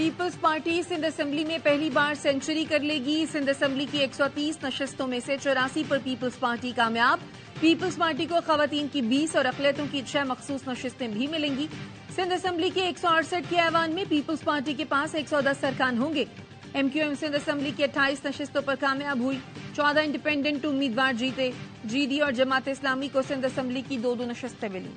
Peoples party Sindh assembly میں پہلی بار century کر لے گی. سندھ اسمبلی کی 130 نشستوں میں سے 84 پر پیپلز پارٹی کامیاب. پیپلز پارٹی کو خواتین کی 20 اور اقلیتوں کی 6 مخصوص نشستیں بھی ملیں گی. سندھ اسمبلی کے 168 کے ایوان میں پیپلز پارٹی کے پاس 110 ارکان ہوں گے. M Q M Sindh assembly کی 28 نشستوں پر کامیاب ہوئی. 14 انڈیپینڈنٹ امیدوار جیتے. جی ڈی اور جماعت اسلامی کو سندھ اسمبلی کی 2 نشستیں ملی.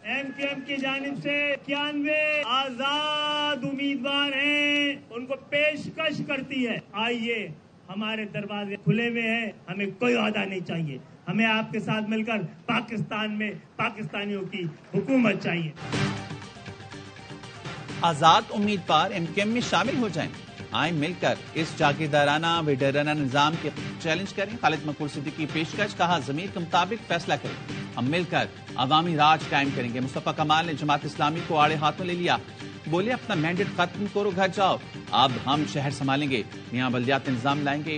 ایم کیو ایم کی جانب سے 91 آزاد امیدوار ہیں، ان کو پیشکش کرتی ہے آئیے ہمارے دروازے کھلے ہوئے ہیں، ہمیں کوئی عہدہ نہیں چاہیے، ہمیں آپ کے ساتھ مل کر پاکستان میں پاکستانیوں کی حکومت چاہیے. آزاد امیدوار ایم کیو ایم میں شامل ہو جائیں، آئیں مل کر اس جاگیردارانہ ویڈرانہ نظام کے چیلنج کریں. خالد مقبول صدیقی کی پیشکش، کہا ضمیر کے مطابق فیصلہ کریں، ہم مل کر عوامی راج قائم کریں گے. مصطفیٰ کمال نے جماعت اسلامی کو آڑے ہاتھوں لے لیا، بولے اپنا مینڈیٹ ختم کرو، گھر جاؤ، اب ہم شہر سنبھالیں گے، یہاں بلدیات نظام لائیں گے،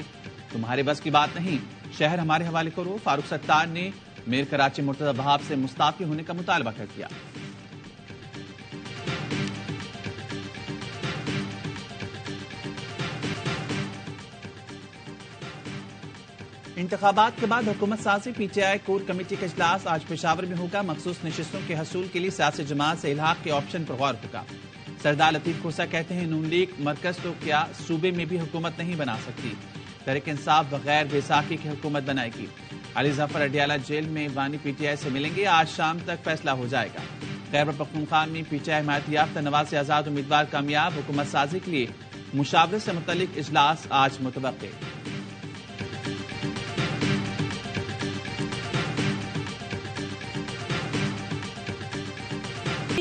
تمہارے بس کی بات نہیں، شہر ہمارے حوالے کرو. فاروق ستار نے میر کراچی مرتضی بہاب سے مستعفی ہونے کا مطالبہ کر دیا. انتخابات کے بعد حکومت سازی P T I core committee کا اجلاس آج پشاور میں ہوگا. مخصوص نشستوں کے حصول کے لیے سیاسی جماعت سے الحاق کے آپشن پر غور ہوگا. سردار لطیف کھوسا کہتے ہیں نون لیگ مرکز تو کیا صوبے میں بھی حکومت نہیں بنا سکتی، تحریک انصاف بغیر بیساکھی کی حکومت بنائے گی. علی ظفر اڈیالہ جیل میں بانی پی ٹی آئی سے ملیں گے، آج شام تک فیصلہ ہو جائے گا. خیبر پختونخوا میں پی ٹی آئی حمایت یافتہ نواز آزاد امیدوار کامیاب. حکومت سازی کے لیے مشاورت سے متعلق اجلاس آج متوقع.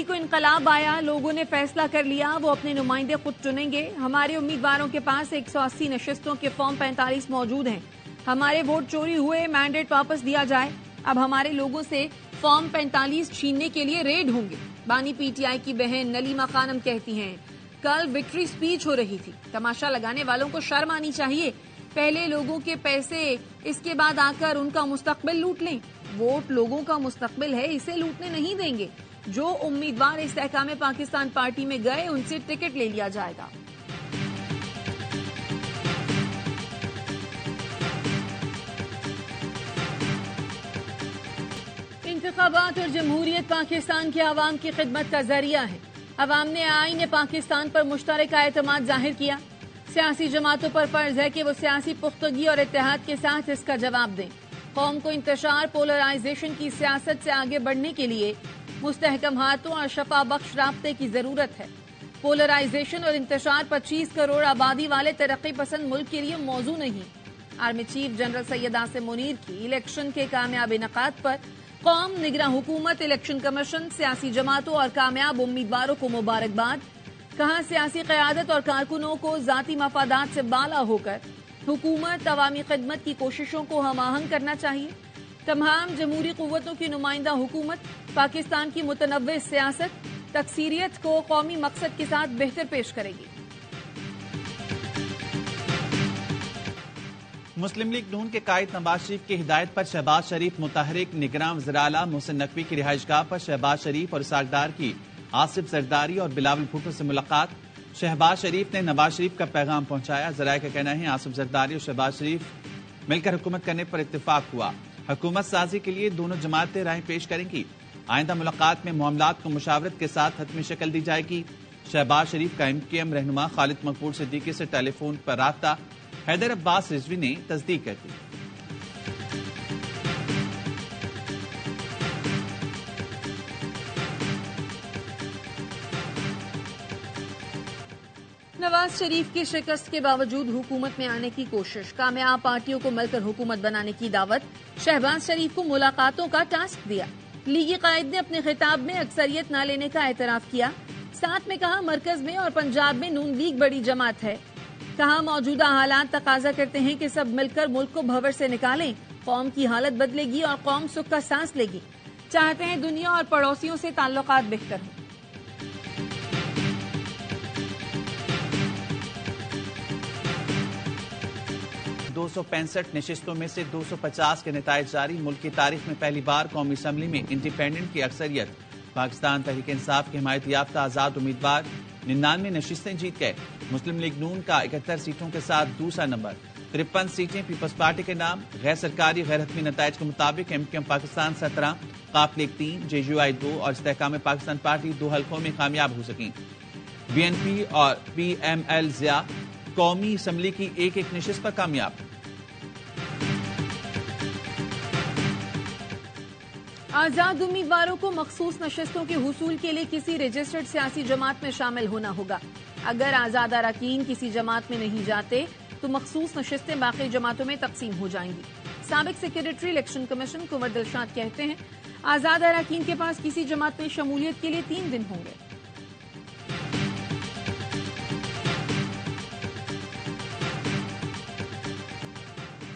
کو انقلاب آیا، لوگوں نے فیصلہ کر لیا، وہ اپنے نمائندے خود چنیں گے. ہمارے امیدواروں کے پاس 180 نشستوں کے فارم 45 موجود ہیں. ہمارے ووٹ چوری ہوئے، مینڈیٹ واپس دیا جائے. اب ہمارے لوگوں سے فارم 45 چھیننے کے لیے ریڈ ہوں گے. بانی پی ٹی آئی کی بہن نلیمہ خانم کہتی ہیں کل وکٹری سپیچ ہو رہی تھی، تماشا لگانے والوں کو شرم آنی چاہیے. پہلے لوگوں کے پیسے، اس کے بعد آ کر ان کا مستقبل لوٹ لیں. ووٹ لوگوں کا مستقبل ہے، اسے لوٹنے نہیں دیں گے. جو امیدوار استحکام پاکستان پارٹی میں گئے ان سے ٹکٹ لے لیا جائے گا. انتخابات اور جمہوریت پاکستان کے عوام کی خدمت کا ذریعہ ہے. عوام نے آئین پاکستان پر مشترکہ اعتماد ظاہر کیا. سیاسی جماعتوں پر فرض ہے کہ وہ سیاسی پختگی اور اتحاد کے ساتھ اس کا جواب دیں. قوم کو انتشار، پولرائزیشن کی سیاست سے آگے بڑھنے کے لیے مستحکم ہاتھوں اور شفا بخش رابطے کی ضرورت ہے. پولرائزیشن اور انتشار 25 کروڑ آبادی والے ترقی پسند ملک کے لیے موضوع نہیں. Army chief general Syed Asim Munir کی الیکشن کے کامیاب انعقاد پر قوم، نگراں حکومت، الیکشن کمیشن، سیاسی جماعتوں اور کامیاب امیدواروں کو مبارکباد. کہا سیاسی قیادت اور کارکنوں کو ذاتی مفادات سے بالا ہو کر حکومت، عوامی خدمت کی کوششوں کو ہم آہنگ کرنا چاہیے. تمام جمہوری قوتوں کی نمائندہ حکومت پاکستان کی متنوع سیاست، تکثیریت کو قومی مقصد کے ساتھ بہتر پیش کرے گی. مسلم لیگ نون کے قائد نواز شریف کی ہدایت پر شہباز شریف متحرک نگراں وزیر اعلیٰ محسن نقوی کی رہائش گاہ پر شہباز شریف اور اسحاق ڈار کی آصف زرداری اور بلاول بھٹو سے ملاقات. شہباز شریف نے نواز شریف کا پیغام پہنچایا. ذرائع کا کہنا ہے آصف زرداری اور شہباز شریف مل کر حکومت کرنے پر اتفاق ہوا. حکومت سازی کے لیے دونوں جماعتیں رائے پیش کریں گی. آئندہ ملاقات میں معاملات کو مشاورت کے ساتھ حتمی شکل دی جائے گی. شہباز شریف کا ایم کیو ایم رہنما خالد مقبول صدیقی سے ٹیلی فون پر رابطہ. حیدر عباس رضوی نے تصدیق کر دی. نواز شریف کی شکست کے باوجود حکومت میں آنے کی کوشش، کامیاب پارٹیوں کو مل کر حکومت بنانے کی دعوت. شہباز شریف کو ملاقاتوں کا ٹاسک دیا. لیگی قائد نے اپنے خطاب میں اکثریت نہ لینے کا اعتراف کیا. ساتھ میں کہا مرکز میں اور پنجاب میں نون لیگ بڑی جماعت ہے. کہا موجودہ حالات تقاضا کرتے ہیں کہ سب مل کر ملک کو بھنور سے نکالیں. قوم کی حالت بدلے گی اور قوم سکھ کا سانس لے گی. چاہتے ہیں دنیا اور پڑوسیوں سے تعلقات بہتر ہوں. 265 نشستوں میں سے 250 کے نتائج جاری. ملک کی تاریخ میں پہلی بار قومی اسمبلی میں انڈیپینڈنٹ کی اکثریت. پاکستان تحریک انصاف کی حمایت یافتہ آزاد امیدوار 99 نشستیں جیت گئے. مسلم لیگ نون کا 71 سیٹوں کے ساتھ دوسرا نمبر. 53 سیٹیں پیپلز پارٹی کے نام. غیر سرکاری غیر حتمی نتائج کے مطابق MQM پاکستان 17, قاف لیگ 3, JUI 2 اور استحکام پاکستان پارٹی 2 حلقوں میں کامیاب ہو سکیں. BNP اور PML ضیاء قومی اسمبلی کی ایک نشست پر کامیاب. آزاد امیدواروں کو مخصوص نشستوں کے حصول کے لیے کسی رجسٹرڈ سیاسی جماعت میں شامل ہونا ہوگا. اگر آزاد اراکین کسی جماعت میں نہیں جاتے تو مخصوص نشستیں باقی جماعتوں میں تقسیم ہو جائیں گی. سابق سیکریٹری الیکشن کمیشن کنور دلشاد کہتے ہیں آزاد اراکین کے پاس کسی جماعت میں شمولیت کے لیے 3 دن ہوں گے.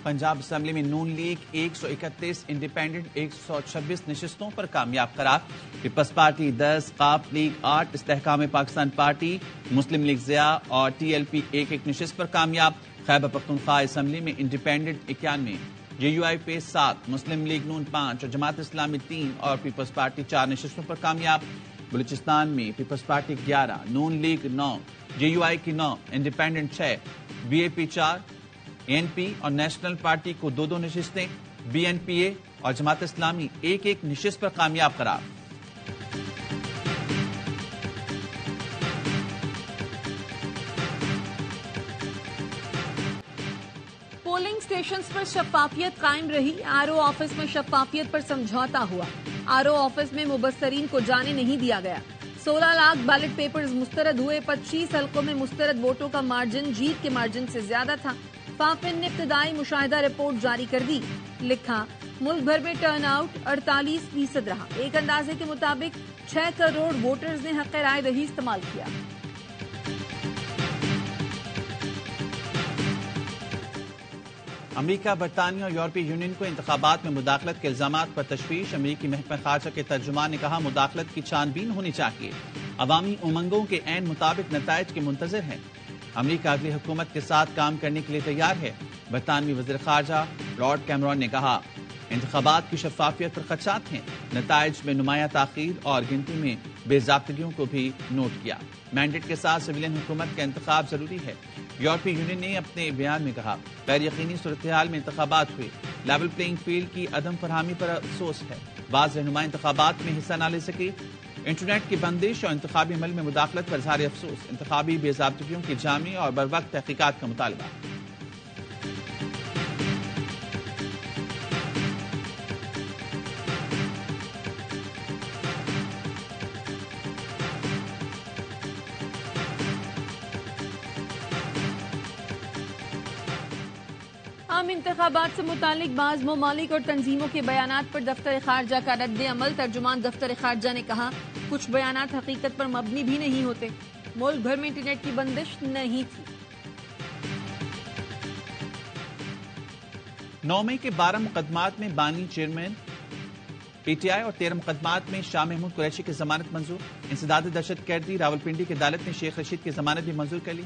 پنجاب اسمبلی میں نون لیگ 131, انڈیپینڈنٹ 126 نشستوں پر کامیاب قرار. پیپلز پارٹی 10, قاف لیگ 8, استحکام پاکستان پارٹی, مسلم لیگ ضیاء اور TLP ایک نشست پر کامیاب. خیبر پختونخوا اسمبلی میں انڈیپینڈنٹ 91, JUI پہ 7, مسلم لیگ نون 5 اور جماعت اسلامی 3 اور پیپلز پارٹی 4 نشستوں پر کامیاب. بلوچستان میں پیپلز پارٹی 11, نون لیگ 9, JUI کی 9, انڈیپینڈنٹ 6, BAP 4, ANP اور نیشنل پارٹی کو 2 نشستیں. BNPA اور جماعت اسلامی ایک نشست پر کامیاب قرار. پولنگ سٹیشنز پر شفافیت قائم رہی. RO آفس میں شفافیت پر سمجھوتا ہوا. RO آفس میں مبصرین کو جانے نہیں دیا گیا. 16 لاکھ بیلٹ پیپرز مسترد ہوئے. 25 حلقوں میں مسترد ووٹوں کا مارجن جیت کے مارجن سے زیادہ تھا. فافن نے ابتدائی مشاہدہ رپورٹ جاری کر دی. لکھا ملک بھر میں ٹرن آؤٹ 48% رہا. ایک اندازے کے مطابق 6 کروڑ ووٹرز نے حق رائے دہی استعمال کیا. امریکہ، برطانیہ اور یورپی یونین کو انتخابات میں مداخلت کے الزامات پر تشویش. امریکی محکمہ خارجہ کے ترجمان نے کہا مداخلت کی چھان بین ہونی چاہیے. عوامی امنگوں کے عین مطابق نتائج کے منتظر ہیں. امریکہ اگلی حکومت کے ساتھ کام کرنے کے لیے تیار ہے. برطانوی وزیر خارجہ لارڈ کیمرون نے کہا انتخابات کی شفافیت پر خدشات ہیں. نتائج میں نمایاں تاخیر اور گنتی میں بے ضابطگیوں کو بھی نوٹ کیا. مینڈیٹ کے ساتھ سویلین حکومت کا انتخاب ضروری ہے. یورپی یونین نے اپنے بیان میں کہا غیر یقینی صورتحال میں انتخابات ہوئے. لیول پلینگ فیلڈ کی عدم فراہمی پر افسوس ہے. بعض رہنما انتخابات میں حصہ نہ لے سکے. انٹرنیٹ کی بندش اور انتخابی عمل میں مداخلت پر اظہار افسوس. انتخابی بے ضابطگیوں کی جامع اور بروقت تحقیقات کا مطالبہ. عام انتخابات سے متعلق بعض ممالک اور تنظیموں کے بیانات پر دفتر خارجہ کا رد عمل. ترجمان دفتر خارجہ نے کہا کچھ بیانات حقیقت پر مبنی بھی نہیں ہوتے. ملک بھر میں انٹرنیٹ کی بندش نہیں تھی. 9 مئی کے 12 مقدمات میں بانی چیئرمین PTI اور 13 مقدمات میں شاہ محمود قریشی کی ضمانت منظور. انسداد دہشت گردی راولپنڈی کی عدالت نے شیخ رشید کی ضمانت بھی منظور کر لی.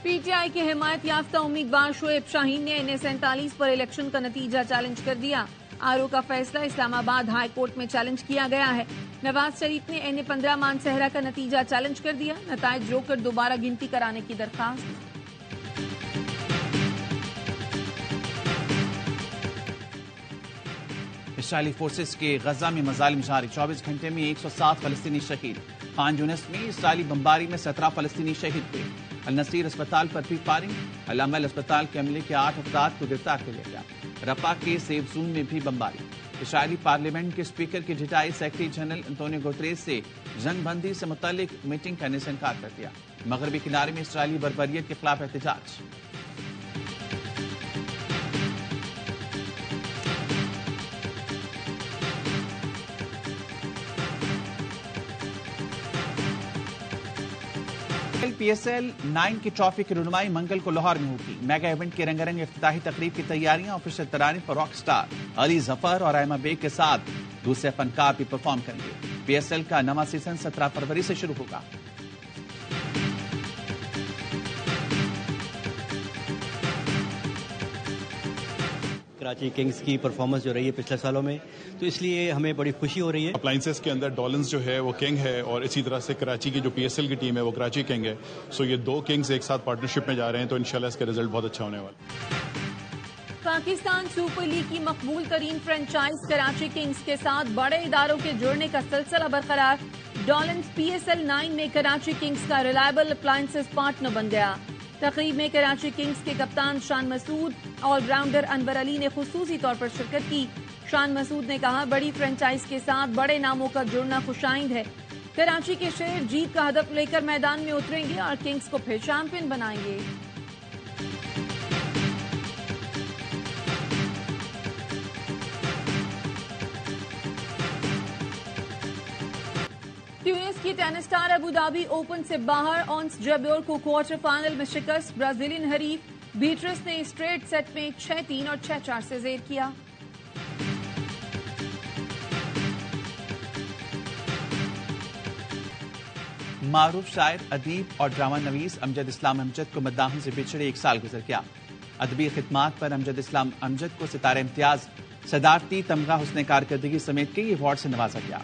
PTI کے حمایت یافتہ امیدوار شعیب شاہین نے NA47 پر الیکشن کا نتیجہ چیلنج کر دیا. RO کا فیصلہ اسلام آباد ہائی کورٹ میں چیلنج کیا گیا ہے. نواز شریف نے NA15 مانسہرہ کا نتیجہ چیلنج کر دیا. نتائج رو کر دوبارہ گنتی کرانے کی درخواست. اسرائیلی فورسز کے غزہ میں مظالم جاری. 24 گھنٹے میں 107 فلسطینی شہید. خان یونس میں اسرائیلی بمباری میں 17 فلسطینی شہید ہوئے. النصیر اسپتال پر بھی فائرنگ. العمل اسپتال کے عملے کے 8 افراد کو گرفتار کر لیا گیا. رفح کے سیف زون میں بھی بمباری. اسرائیلی پارلیمنٹ کے اسپیکر کی ڈٹائی. سیکرٹری جنرل انتونیو گوتریز سے جنگ بندی سے متعلق میٹنگ کرنے سے انکار کر دیا. مغربی کنارے میں اسرائیلی بربریت کے خلاف احتجاج. PSL 9 کی ٹرافی کی رونمائی منگل کو لاہور میں ہوگی. میگا ایونٹ کے رنگا رنگ افتتاحی تقریب کی تیاریاں. آفیشل ترانیم پر راک سٹار علی ظفر اور ایما بیگ کے ساتھ دوسرے فنکار بھی پرفارم کریں گے. PSL کا نواں سیزن 17 فروری سے شروع ہوگا. کراچی کنگز کی پرفارمنس جو رہی ہے پچھلے سالوں میں، تو اس لیے ہمیں بڑی خوشی ہو رہی ہے. اپلائنسز کے اندر ڈولنز جو ہے وہ کنگ ہے، اور اسی طرح سے کراچی کی جو پی ایس ایل کی ٹیم ہے وہ کراچی کنگ ہے. سو یہ دو کنگز ایک ساتھ پارٹنرشپ میں جا رہے ہیں، تو انشاءاللہ اس کا رزلٹ بہت اچھا ہونے والا ہے. پاکستان سپر لیگ کی مقبول ترین فرنچائز کراچی کنگز کے ساتھ بڑے اداروں کے جڑنے کا سلسلہ برقرار. ڈولنز پی ایس ایل 9 میں کراچی کنگز کا ریلائبل اپلائنسز پارٹنر بن گیا. تقریب میں کراچی کنگز کے کپتان شان مسعود، آل راؤنڈر انور علی نے خصوصی طور پر شرکت کی. شان مسعود نے کہا، بڑی فرنچائز کے ساتھ بڑے ناموں کا جڑنا خوشائند ہے. کراچی کے شیر جیت کا ہدف لے کر میدان میں اتریں گے اور کنگز کو پھر چیمپئن بنائیں گے. ٹیونس کی tennis star Abu Dhabi open سے باہر. اونس جبیور کو کوارٹر فائنل میں شکست. برازیلین حریف بیٹرس نے اسٹریٹ سیٹ میں 6-3 اور 6-4 سے زیر کیا. معروف شاعر، ادیب اور ڈرامہ نویس امجد اسلام امجد کو مداحوں سے بچھڑے 1 سال گزر گیا. ادبی خدمات پر امجد اسلام امجد کو ستارہ امتیاز، صدارتی تمغہ حسن کارکردگی سمیت کئی ایوارڈ سے نوازا گیا.